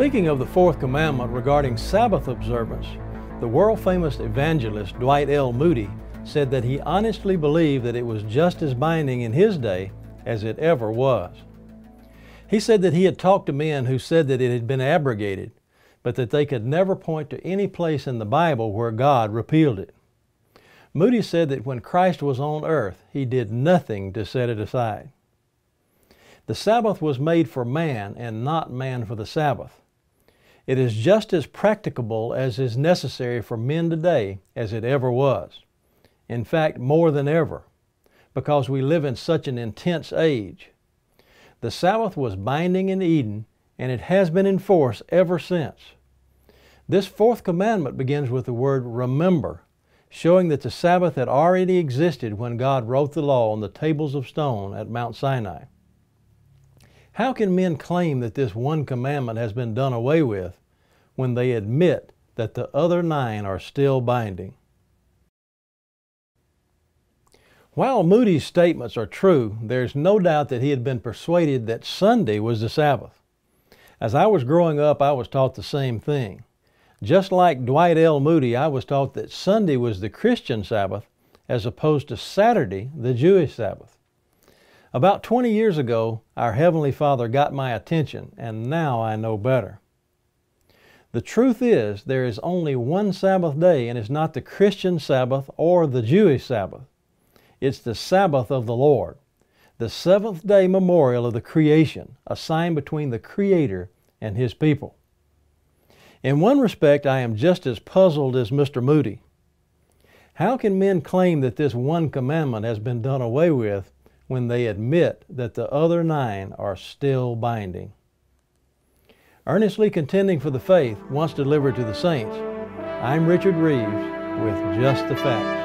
Speaking of the fourth commandment regarding Sabbath observance, the world-famous evangelist Dwight L. Moody said that he honestly believed that it was just as binding in his day as it ever was. He said that he had talked to men who said that it had been abrogated, but that they could never point to any place in the Bible where God repealed it. Moody said that when Christ was on earth, he did nothing to set it aside. The Sabbath was made for man and not man for the Sabbath. It is just as practicable as is necessary for men today as it ever was. In fact, more than ever, because we live in such an intense age. The Sabbath was binding in Eden, and it has been in force ever since. This fourth commandment begins with the word remember, showing that the Sabbath had already existed when God wrote the law on the tables of stone at Mount Sinai. How can men claim that this one commandment has been done away with when they admit that the other 9 are still binding? While Moody's statements are true, there's no doubt that he had been persuaded that Sunday was the Sabbath. As I was growing up, I was taught the same thing. Just like Dwight L. Moody, I was taught that Sunday was the Christian Sabbath as opposed to Saturday, the Jewish Sabbath. About 20 years ago, our Heavenly Father got my attention, and now I know better. The truth is, there is only one Sabbath day, and it's not the Christian Sabbath or the Jewish Sabbath. It's the Sabbath of the Lord, the seventh-day memorial of the creation, a sign between the Creator and His people. In one respect, I am just as puzzled as Mr. Moody. How can men claim that this one commandment has been done away with when they admit that the other 9 are still binding? Earnestly contending for the faith once delivered to the saints, I'm Richard Rives with Just the Facts.